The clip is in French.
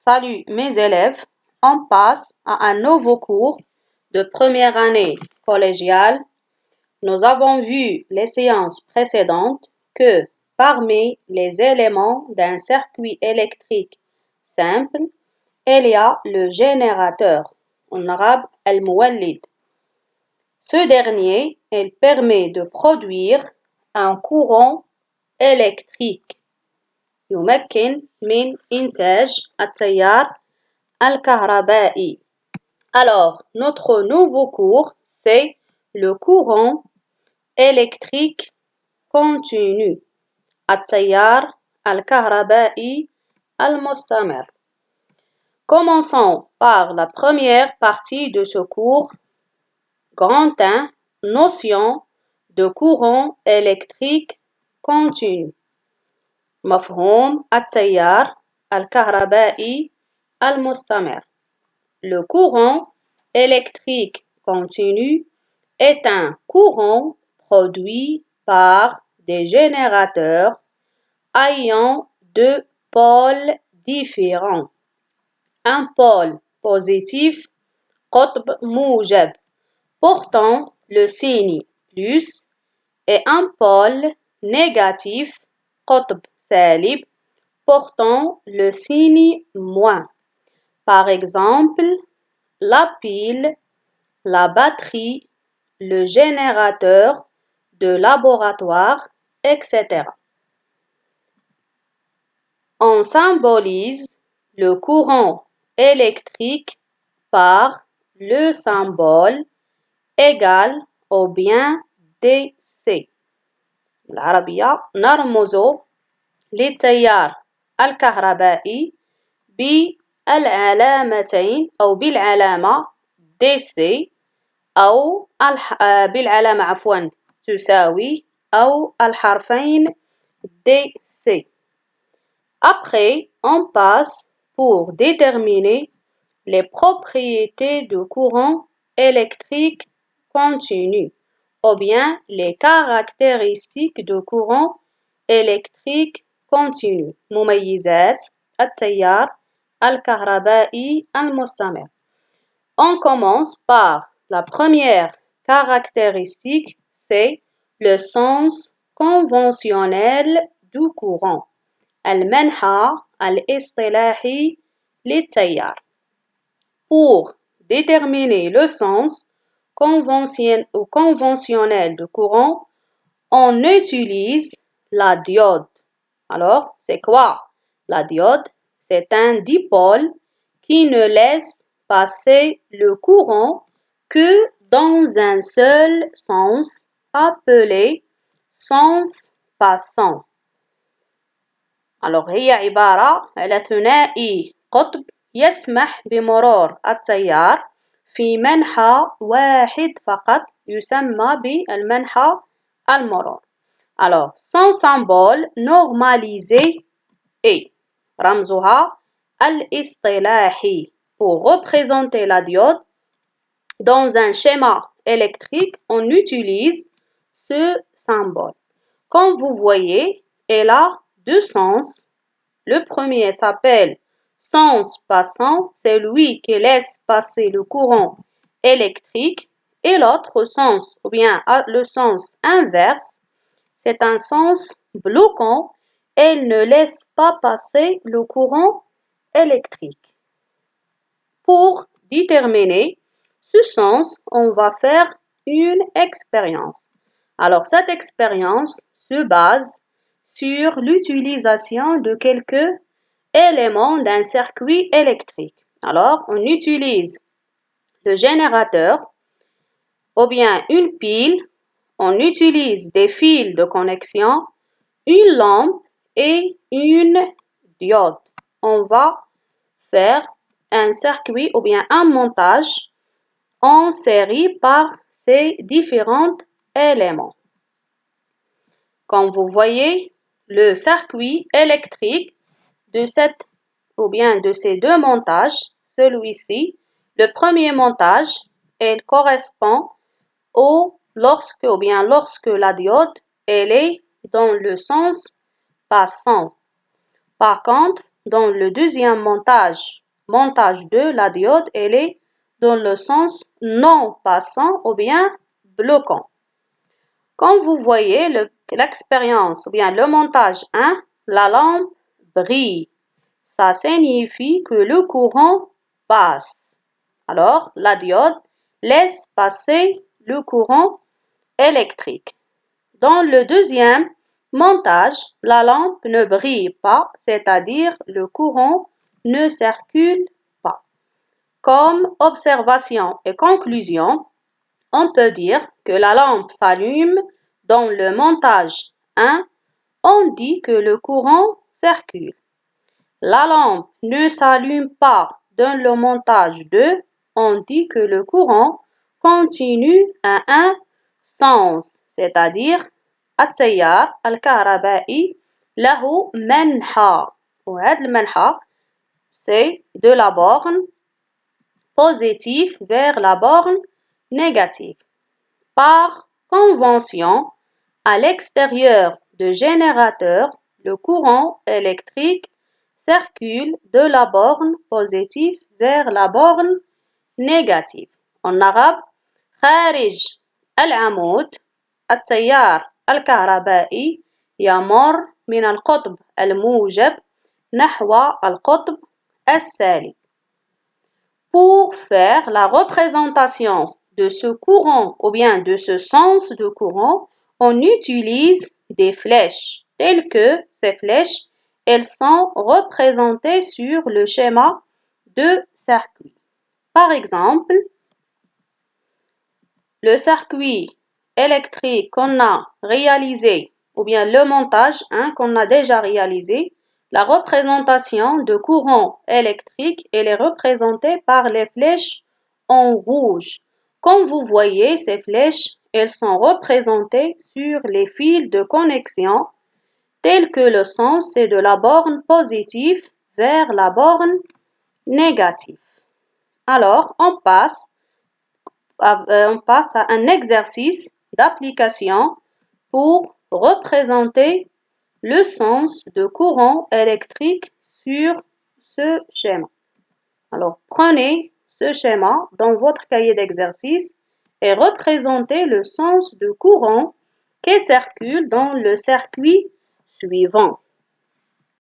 Salut mes élèves, on passe à un nouveau cours de première année collégiale. Nous avons vu les séances précédentes que parmi les éléments d'un circuit électrique simple, il y a le générateur, en arabe al-muwallid. Ce dernier, il permet de produire un courant électrique. يمكن من إنتاج التيار الكهربائي. Alors, notre nouveau cours, c'est le courant électrique continu. التيار الكهربائي المستمر. Commençons par la première partie de ce cours. Grand 1, notion de courant électrique continu. مفهوم التيار الكهربائي المستمر. Le courant électrique continu est un courant produit par des générateurs ayant deux pôles différents. Un pôle positif, قطب موجب, portant le signe plus, et un pôle négatif, قطب سالب, portant le signe moins. Par exemple, la pile, la batterie, le générateur de laboratoire, etc. On symbolise le courant électrique par le symbole égal ou bien DC. بالعربية نرمز للتيار الكهربائي بالعلامتين أو بالعلامة DC أو بالعلامة تساوي أو الحرفين DC. Après, on passe pour déterminer les propriétés du courant électrique continu ou bien les caractéristiques du courant électrique continu. مميزات التيار الكهربائي المستمر. On commence par la première caractéristique, c'est le sens conventionnel du courant. المنحى الاصطلاحي للتيار. Pour déterminer le sens conventionnel du courant, on utilise la diode. Alors, c'est quoi la diode? C'est un dipôle qui ne laisse passer le courant que dans un seul sens, appelé sens passant. Alors هي عبارة على ثنائي قطب يسمح بمرور التيار في منحى واحد فقط يسمى بالمنحى المرور. Alors, son symbole normalisé est رمزها الاصطلاحي. Pour représenter la diode dans un schéma électrique, on utilise ce symbole. Comme vous voyez, elle a deux sens. Le premier s'appelle sens passant, c'est lui qui laisse passer le courant électrique, et l'autre sens, ou bien le sens inverse, c'est un sens bloquant, elle ne laisse pas passer le courant électrique. Pour déterminer ce sens, on va faire une expérience. Alors cette expérience se base sur l'utilisation de quelques éléments d'un circuit électrique. Alors on utilise le générateur ou bien une pile, on utilise des fils de connexion, une lampe et une diode. On va faire un circuit ou bien un montage en série par ces différents éléments. Comme vous voyez, le circuit électrique de ces deux montages, celui-ci, le premier montage, il correspond lorsque la diode elle est dans le sens passant. Par contre, dans le deuxième montage, montage 2, la diode, elle est dans le sens non passant ou bien bloquant. Comme vous voyez l'expérience ou bien le montage 1, la lampe brille. Ça signifie que le courant passe. Alors, la diode laisse passer le courant électrique. Dans le deuxième montage, la lampe ne brille pas, c'est-à-dire le courant ne circule pas. Comme observation et conclusion, on peut dire que la lampe s'allume dans le montage 1, on dit que le courant circule. La lampe ne s'allume pas dans le montage 2, on dit que le courant continue à un sens, c'est-à-dire التيار الكهربائي له منحى وهذا المنحى c'est de la borne positive vers la borne négative. Par convention, à l'extérieur du générateur, le courant électrique circule de la borne positive vers la borne négative. En arabe, خارج العمود التيار الكهربائي يمر من القطب الموجب نحو القطب السالب. Pour faire la représentation de ce courant ou bien de ce sens de courant, on utilise des flèches telles que ces flèches, elles sont représentées sur le schéma de circuit. Par exemple, le circuit électrique qu'on a réalisé ou bien le montage qu'on a déjà réalisé, la représentation de courant électrique, elle est représentée par les flèches en rouge. Comme vous voyez, ces flèches, elles sont représentées sur les fils de connexion, tels que le sens est de la borne positive vers la borne négative. Alors, on passe à un exercice d'application pour représenter le sens de courant électrique sur ce schéma. Alors, prenez ce schéma dans votre cahier d'exercice et représentez le sens de courant qui circule dans le circuit suivant.